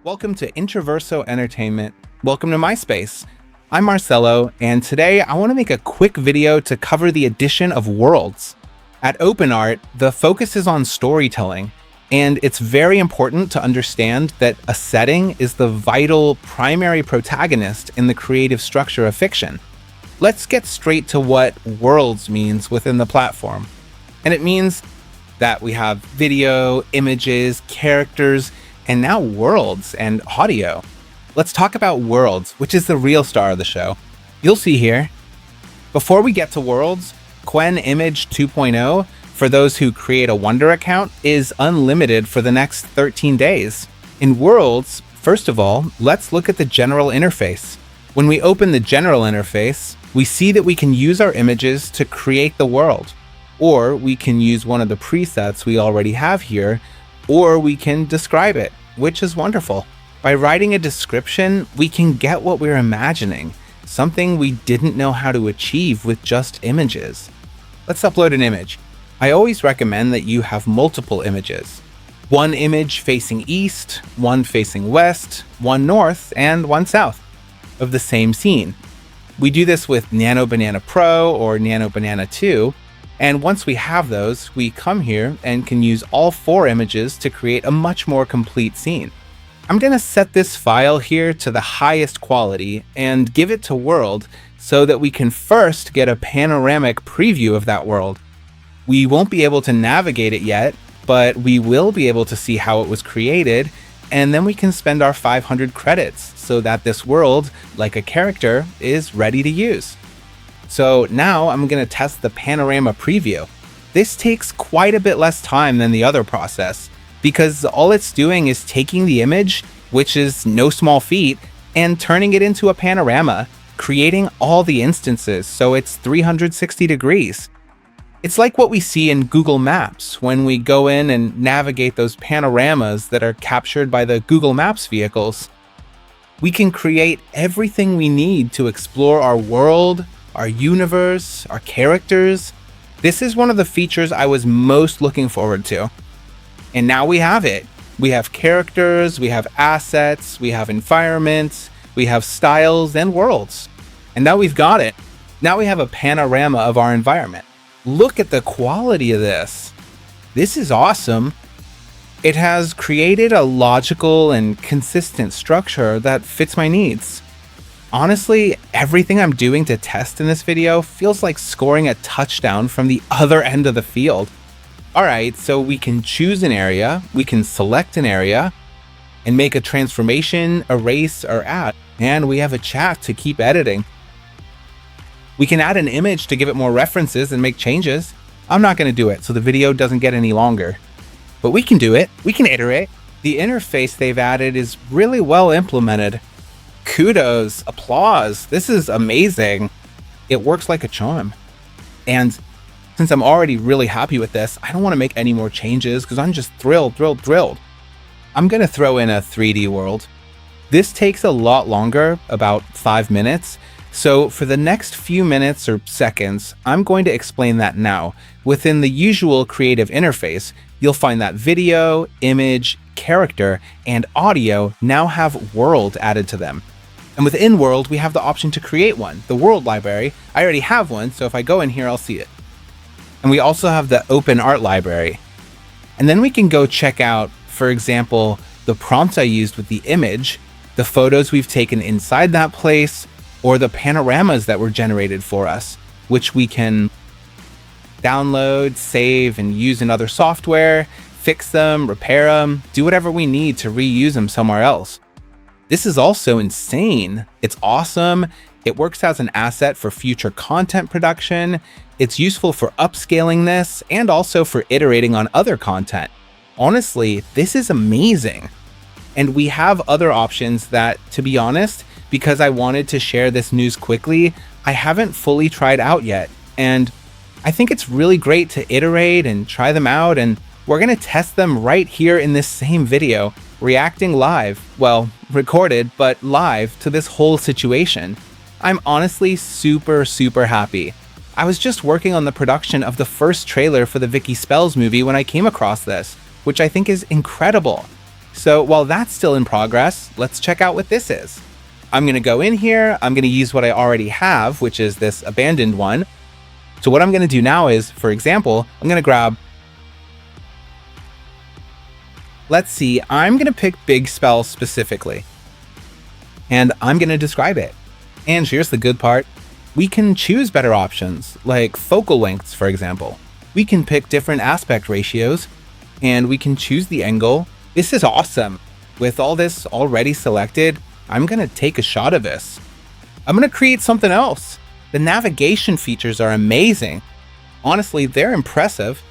Welcome to Introverso Entertainment. Welcome to my space. I'm Marcelo, and today I want to make a quick video to cover the addition of worlds. At OpenArt, the focus is on storytelling, and it's very important to understand that a setting is the vital primary protagonist in the creative structure of fiction. Let's get straight to what worlds means within the platform. And it means that we have video, images, characters, and now worlds and audio. Let's talk about worlds, which is the real star of the show. You'll see here. Before we get to worlds, Qwen Image 2.0, for those who create a Wonder account, is unlimited for the next 13 days. In worlds, first of all, let's look at the general interface. When we open the general interface, we see that we can use our images to create the world, or we can use one of the presets we already have here, or we can describe it, which is wonderful. By writing a description, we can get what we're imagining, something we didn't know how to achieve with just images. Let's upload an image. I always recommend that you have multiple images. One image facing east, one facing west, one north, and one south of the same scene. We do this with Nano Banana Pro or Nano Banana 2. And once we have those, we come here and can use all 4 images to create a much more complete scene. I'm going to set this file here to the highest quality and give it to world so that we can first get a panoramic preview of that world. We won't be able to navigate it yet, but we will be able to see how it was created, and then we can spend our 500 credits so that this world, like a character, is ready to use. So now I'm going to test the panorama preview. This takes quite a bit less time than the other process because all it's doing is taking the image, which is no small feat, and turning it into a panorama, creating all the instances so it's 360 degrees. It's like what we see in Google Maps when we go in and navigate those panoramas that are captured by the Google Maps vehicles. We can create everything we need to explore our world, our universe, our characters. This is one of the features I was most looking forward to. And now we have it. We have characters, we have assets, we have environments, we have styles and worlds. And now we've got it. Now we have a panorama of our environment. Look at the quality of this. This is awesome. It has created a logical and consistent structure that fits my needs. Honestly, everything I'm doing to test in this video feels like scoring a touchdown from the other end of the field. Alright, so we can choose an area, we can select an area, and make a transformation, erase, or add. And we have a chat to keep editing. We can add an image to give it more references and make changes. I'm not going to do it so the video doesn't get any longer. But we can do it, we can iterate. The interface they've added is really well implemented. Kudos, applause, this is amazing. It works like a charm. And since I'm already really happy with this, I don't want to make any more changes because I'm just thrilled. I'm going to throw in a 3D world. This takes a lot longer, about 5 minutes. So for the next few minutes or seconds, I'm going to explain that now. Within the usual creative interface, you'll find that video, image, character, and audio now have world added to them. And within world, we have the option to create one, the world library. I already have one, so if I go in here, I'll see it. And we also have the OpenArt library. And then we can go check out, for example, the prompts I used with the image, the photos we've taken inside that place, or the panoramas that were generated for us, which we can download, save, and use in other software, fix them, repair them, do whatever we need to reuse them somewhere else. This is also insane. It's awesome. It works as an asset for future content production. It's useful for upscaling this and also for iterating on other content. Honestly, this is amazing. And we have other options that, to be honest, because I wanted to share this news quickly, I haven't fully tried out yet. And I think it's really great to iterate and try them out, and we're going to test them right here in this same video, reacting live, well, recorded, but live to this whole situation. I'm honestly super happy. I was just working on the production of the first trailer for the Vicky Spells movie when I came across this, which I think is incredible. So while that's still in progress, let's check out what this is. I'm going to go in here. I'm going to use what I already have, which is this abandoned one. So what I'm going to do now is, for example, I'm going to grab, let's see, I'm going to pick big spell specifically, and I'm going to describe it. And here's the good part. We can choose better options, like focal lengths, for example. We can pick different aspect ratios, and we can choose the angle. This is awesome. With all this already selected, I'm going to take a shot of this. I'm going to create something else. The navigation features are amazing. Honestly, they're impressive.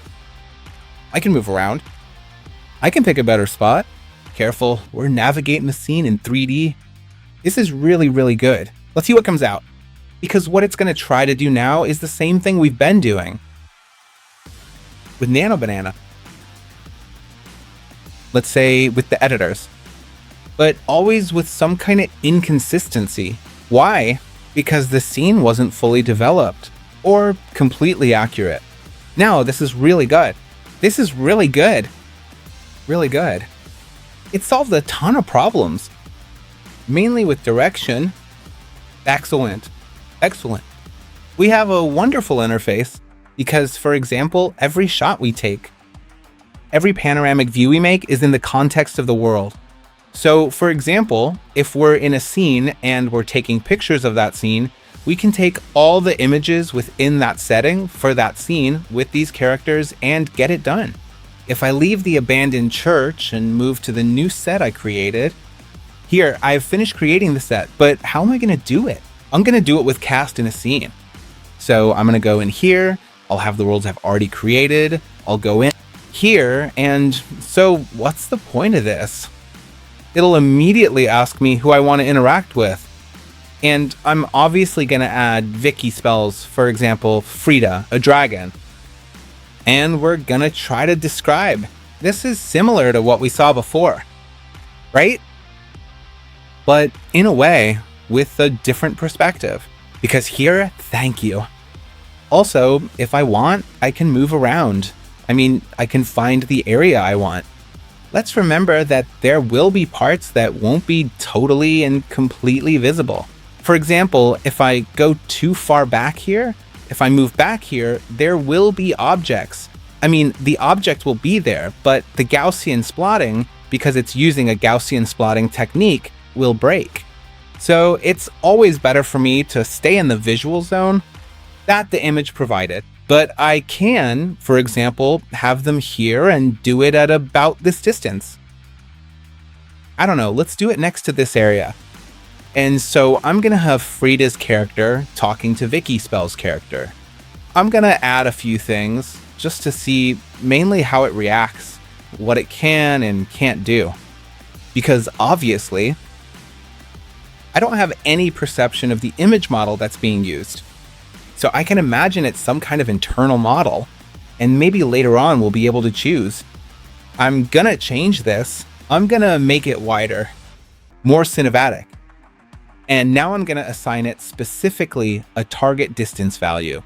I can move around. I can pick a better spot. Careful, we're navigating the scene in 3D. This is really, really good. Let's see what comes out. Because what it's going to try to do now is the same thing we've been doing with Nano Banana. Let's say with the editors, but always with some kind of inconsistency. Why? Because the scene wasn't fully developed or completely accurate. Now, this is really good. This is really good. Really good. It solved a ton of problems, mainly with direction. Excellent. Excellent. We have a wonderful interface because, for example, every shot we take, every panoramic view we make is in the context of the world. So, for example, if we're in a scene and we're taking pictures of that scene, we can take all the images within that setting for that scene with these characters and get it done. If I leave the abandoned church and move to the new set I created, here, I've finished creating the set, but how am I going to do it? I'm going to do it with cast in a scene. So I'm going to go in here. I'll have the worlds I've already created. I'll go in here. And so what's the point of this? It'll immediately ask me who I want to interact with. And I'm obviously going to add Vicky spells, for example, Frida, a dragon. And we're going to try to describe. This is similar to what we saw before, right? But in a way, with a different perspective. Because here, thank you. Also, if I want, I can move around. I mean, I can find the area I want. Let's remember that there will be parts that won't be totally and completely visible. For example, if I go too far back here, if I move back here, there will be objects. I mean, the object will be there, but the Gaussian splotting, because it's using a Gaussian splotting technique, will break. So it's always better for me to stay in the visual zone that the image provided. But I can, for example, have them here and do it at about this distance. I don't know, let's do it next to this area. And so I'm going to have Frida's character talking to Vicky Spell's character. I'm going to add a few things just to see mainly how it reacts, what it can and can't do. Because obviously, I don't have any perception of the image model that's being used. So I can imagine it's some kind of internal model, and maybe later on we'll be able to choose. I'm gonna change this. I'm gonna make it wider, more cinematic. And now I'm gonna assign it specifically a target distance value.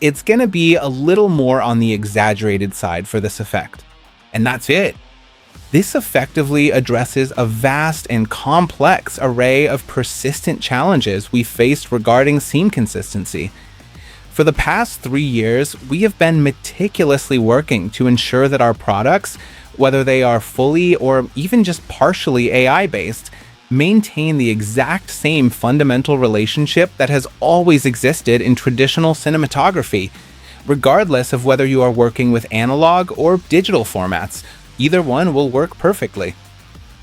It's gonna be a little more on the exaggerated side for this effect. And that's it. This effectively addresses a vast and complex array of persistent challenges we faced regarding scene consistency. For the past 3 years, we have been meticulously working to ensure that our products, whether they are fully or even just partially AI-based, maintain the exact same fundamental relationship that has always existed in traditional cinematography, regardless of whether you are working with analog or digital formats. Either one will work perfectly.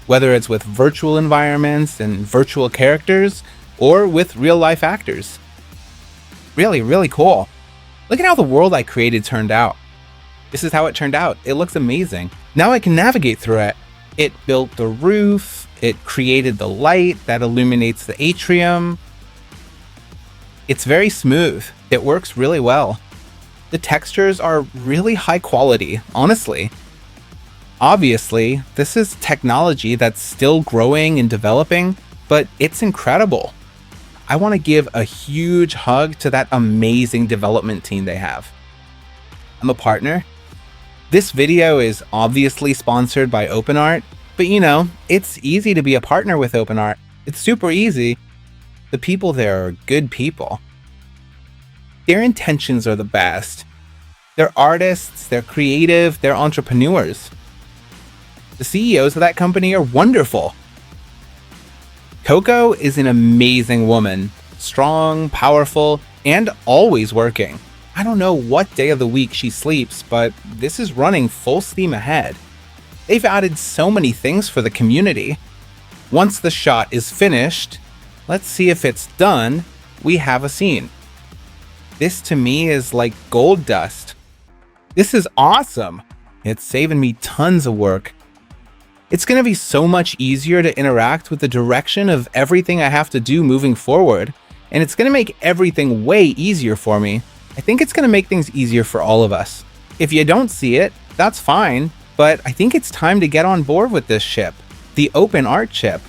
Whether it's with virtual environments and virtual characters, or with real-life actors. Really, really cool. Look at how the world I created turned out. This is how it turned out. It looks amazing. Now I can navigate through it. It built the roof. It created the light that illuminates the atrium. It's very smooth. It works really well. The textures are really high quality, honestly. Obviously, this is technology that's still growing and developing, but it's incredible. I want to give a huge hug to that amazing development team they have. I'm a partner. This video is obviously sponsored by OpenArt, But it's easy to be a partner with OpenArt. It's super easy. The people there are good people. Their intentions are the best. They're artists, they're creative, they're entrepreneurs. The CEOs of that company are wonderful. Coco is an amazing woman, strong, powerful, and always working. I don't know what day of the week she sleeps, but this is running full steam ahead. They've added so many things for the community. Once the shot is finished, let's see if it's done, we have a scene. This to me is like gold dust. This is awesome. It's saving me tons of work. It's going to be so much easier to interact with the direction of everything I have to do moving forward, and it's going to make everything way easier for me. I think it's going to make things easier for all of us. If you don't see it, that's fine, but I think it's time to get on board with this chip, the OpenArt chip.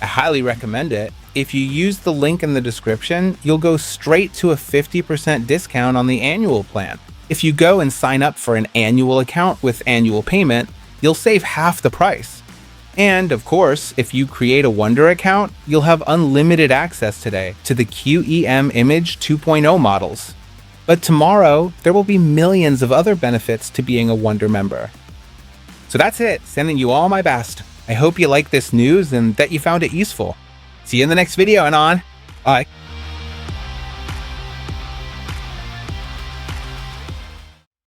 I highly recommend it. If you use the link in the description, you'll go straight to a 50% discount on the annual plan. If you go and sign up for an annual account with annual payment, you'll save half the price. And of course, if you create a Wonder account, you'll have unlimited access today to the QEM Image 2.0 models. But tomorrow, there will be millions of other benefits to being a Wonder member. So that's it, sending you all my best. I hope you like this news and that you found it useful. See you in the next video, Anon. Bye.